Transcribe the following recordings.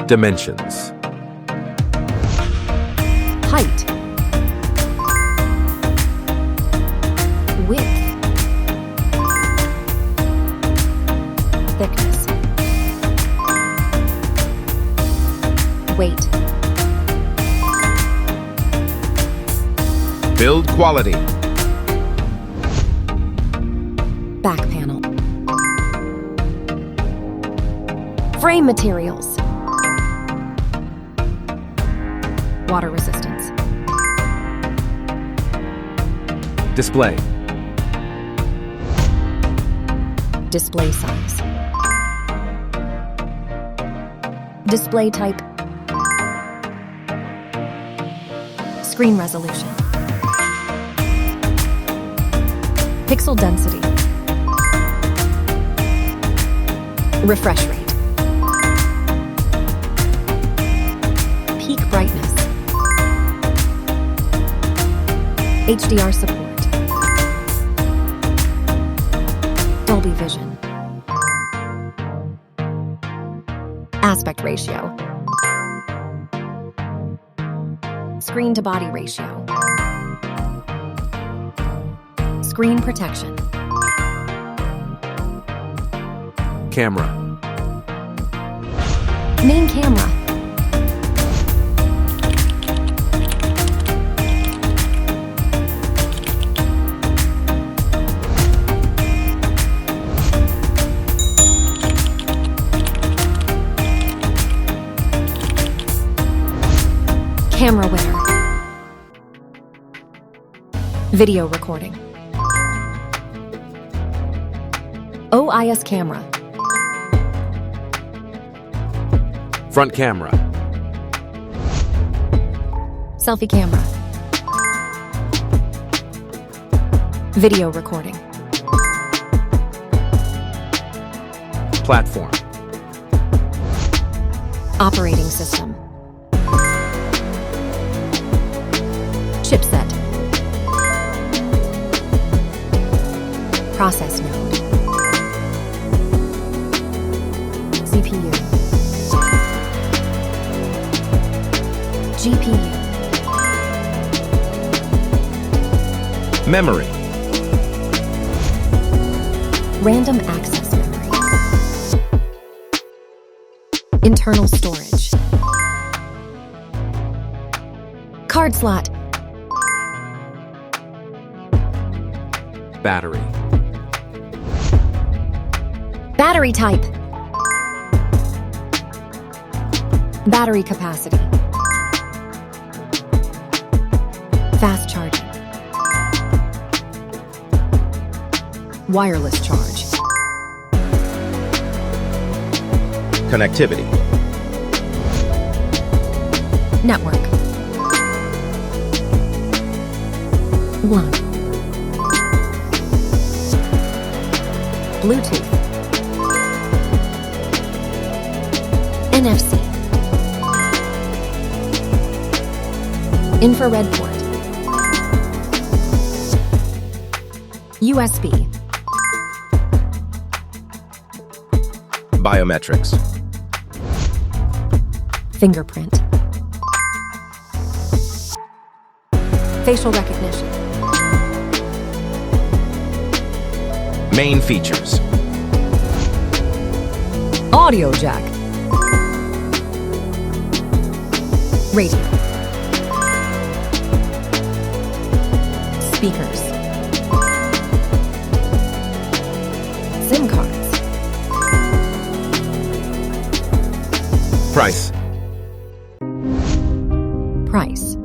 Dimensions. Height. Width. Thickness. Weight. Build quality. Back panel. Frame materials. Water resistance. Display. Display size. Display type. Screen resolution. Pixel density. Refresh rate. Peak brightness. HDR support. Dolby Vision. Aspect ratio. Screen to body ratio. Screen protection. Camera. Main camera. Camera winner. Video recording. OIS camera. Front camera. Selfie camera. Video recording. Platform. Operating system. Chipset. Process node. CPU. GPU. Memory. Random access memory. Internal storage. Card slot. Battery. Battery type. Battery capacity. Fast charging. Wireless charge. Connectivity. Network. WAN. Bluetooth. NFC. Infrared port. USB. Biometrics. Fingerprint. Facial recognition. Main features. Audio jack. Radio. Speakers. SIM cards. Price. Price.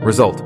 Result.